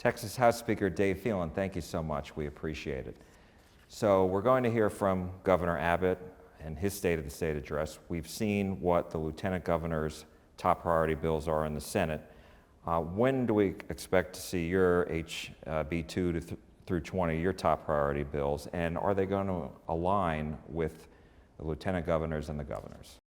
Texas House Speaker Dade Phelan, thank you so much. We appreciate it. So we're going to hear from Governor Abbott and his State of the State address. We've seen what the Lieutenant Governor's top priority bills are in the Senate. When do we expect to see your HB 2 through 20, your top priority bills, and are they going to align with the Lieutenant Governors and the Governors?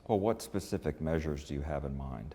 Well, what specific measures do you have in mind?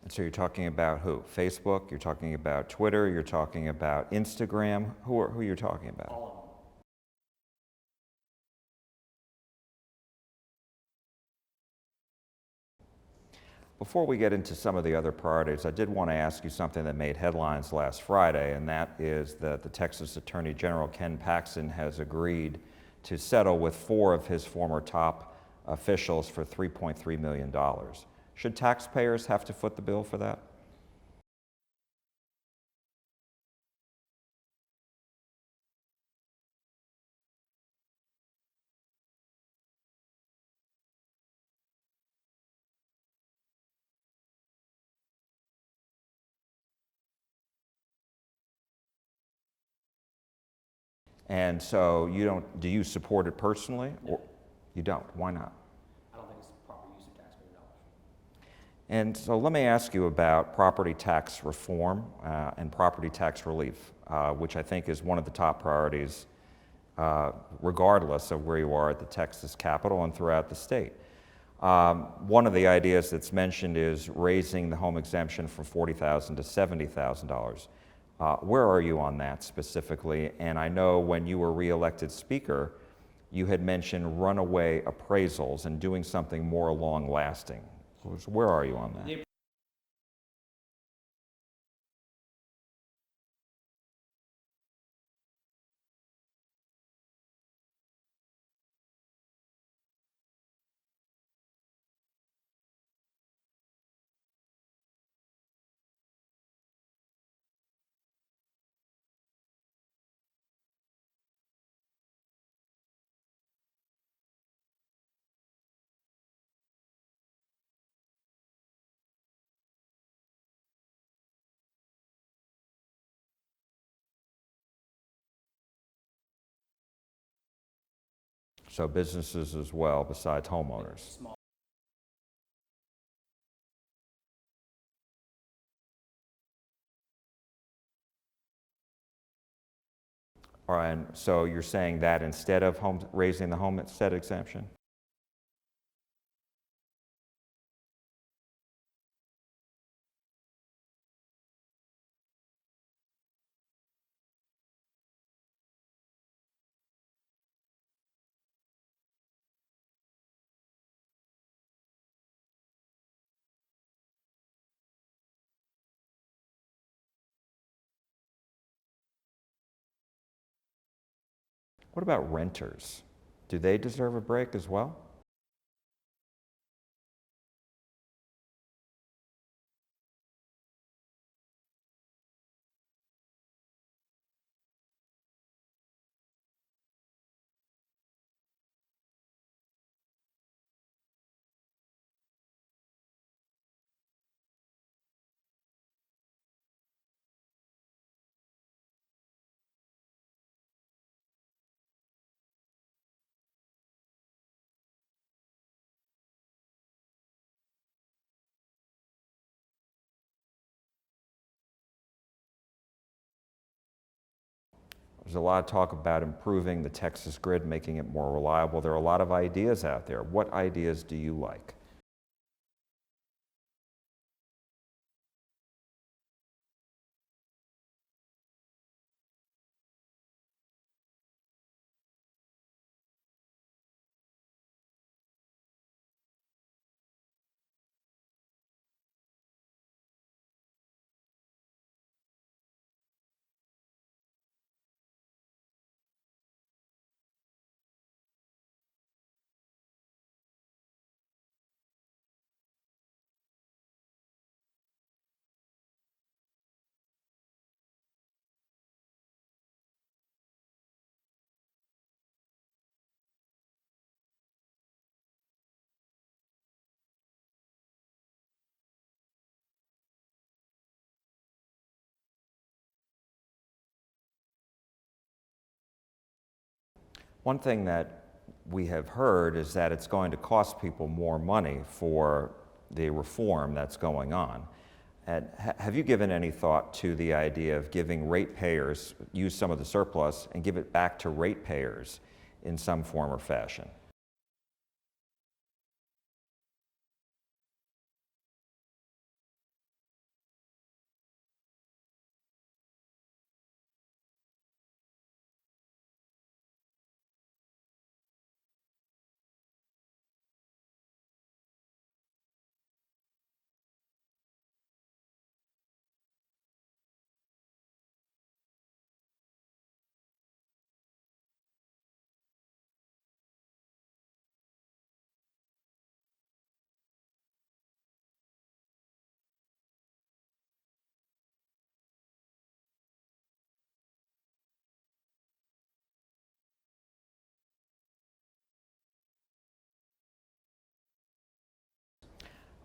And so you're talking about who? Facebook, you're talking about Twitter, you're talking about Instagram. Who are you talking about? All of them. Before we get into some of the other priorities, I did want to ask you something that made headlines last Friday, and that is that the Texas Attorney General, Ken Paxton, has agreed to settle with 4 of his former top officials for $3.3 million. Should taxpayers have to foot the bill for that? And so do you support it personally? No. Or you don't? Why not? I don't think it's proper use of taxpayer dollars. And so let me ask you about property tax reform and property tax relief, which I think is one of the top priorities regardless of where you are at the Texas Capitol and throughout the state. One of the ideas that's mentioned is raising the home exemption from $40,000 to $70,000. Where are you on that specifically? And I know when you were re-elected Speaker, you had mentioned runaway appraisals and doing something more long-lasting. Where are you on that? So businesses as well, besides homeowners. Small. All right, and so you're saying that instead of raising the homestead exemption? What about renters? Do they deserve a break as well? There's a lot of talk about improving the Texas grid, making it more reliable. There are a lot of ideas out there. What ideas do you like? One thing that we have heard is that it's going to cost people more money for the reform that's going on. And have you given any thought to the idea of giving ratepayers, use some of the surplus and give it back to ratepayers in some form or fashion?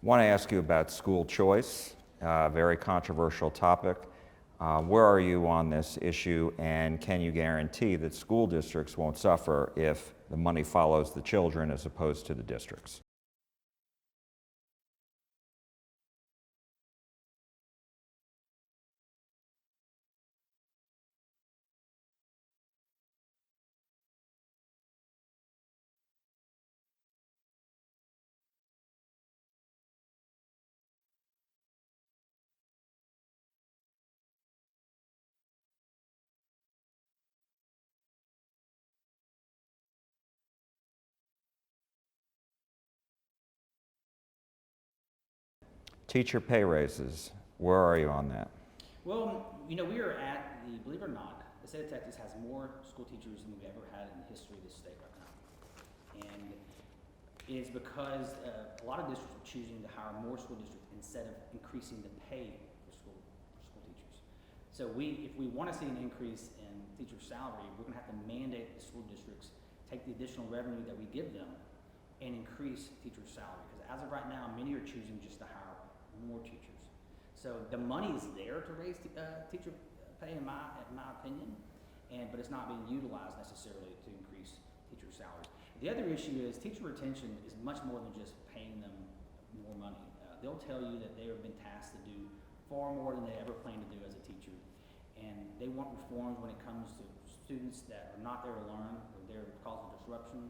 I want to ask you about school choice, a very controversial topic. Where are you on this issue, and can you guarantee that school districts won't suffer if the money follows the children as opposed to the districts? Teacher pay raises, where are you on that? Well, you know, we are at the, believe it or not, the state of Texas has more school teachers than we've ever had in the history of this state right now. And it is because a lot of districts are choosing to hire more school districts instead of increasing the pay for school teachers. So if we want to see an increase in teacher salary, we're going to have to mandate the school districts take the additional revenue that we give them and increase teacher salary. Because as of right now, many are choosing just to hire more teachers. So the money is there to raise teacher pay, in my opinion, but it's not being utilized necessarily to increase teacher salaries. The other issue is teacher retention is much more than just paying them more money. They'll tell you that they have been tasked to do far more than they ever planned to do as a teacher. And they want reforms when it comes to students that are not there to learn or they're causing disruption.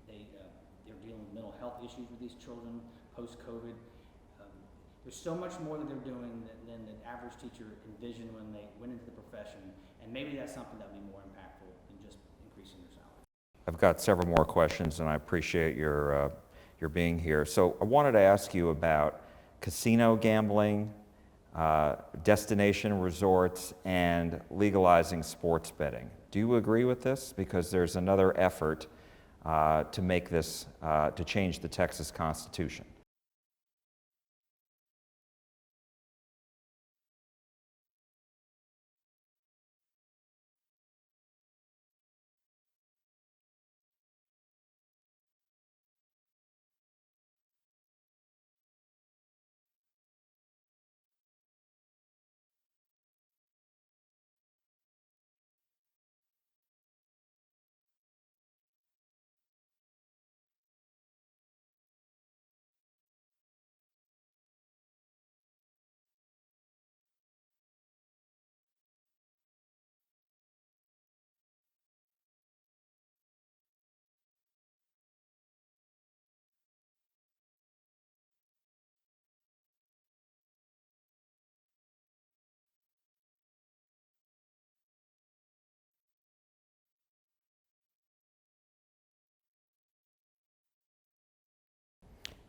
They're dealing with mental health issues with these children post-COVID. There's so much more that they're doing than the average teacher envisioned when they went into the profession. And maybe that's something that would be more impactful than just increasing their salary. I've got several more questions, and I appreciate your being here. So I wanted to ask you about casino gambling, destination resorts, and legalizing sports betting. Do you agree with this? Because there's another effort to make this, to change the Texas Constitution.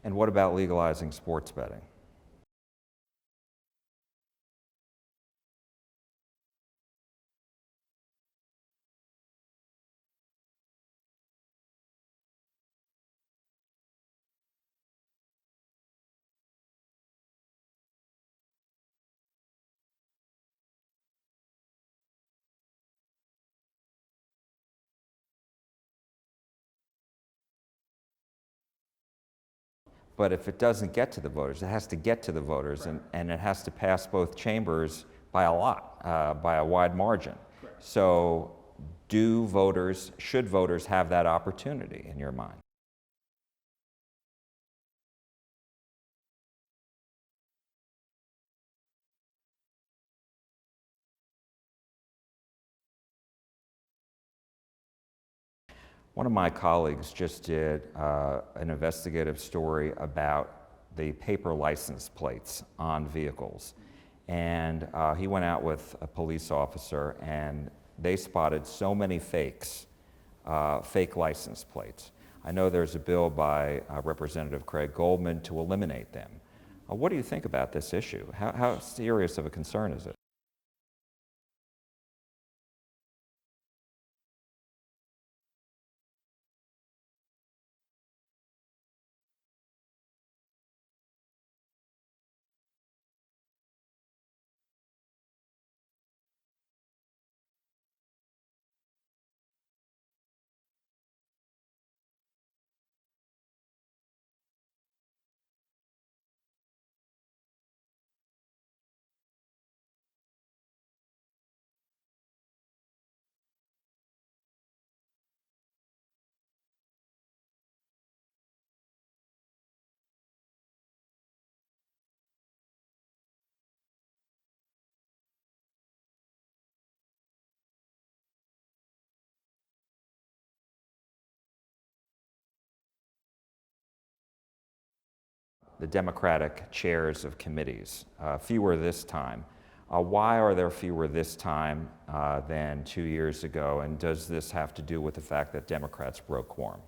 And what about legalizing sports betting? But if it doesn't get to the voters, it has to get to the voters, Right. and it has to pass both chambers by a lot, by a wide margin. Correct. So should voters have that opportunity in your mind? One of my colleagues just did an investigative story about the paper license plates on vehicles. And he went out with a police officer, and they spotted so many fakes, fake license plates. I know there's a bill by Representative Craig Goldman to eliminate them. What do you think about this issue? How serious of a concern is it? The Democratic chairs of committees, fewer this time. Why are there fewer this time than 2 years ago, and does this have to do with the fact that Democrats broke quorum?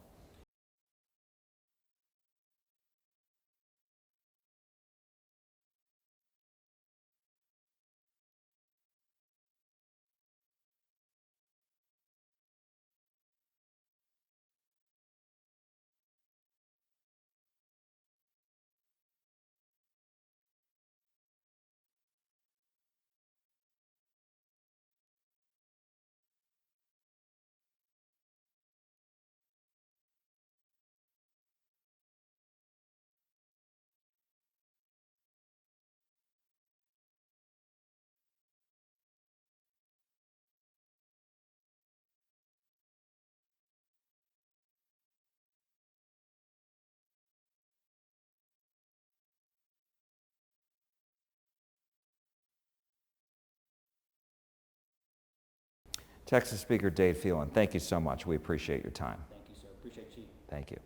Texas Speaker Dade Phelan, thank you so much. We appreciate your time. Thank you, sir. Appreciate you. Thank you.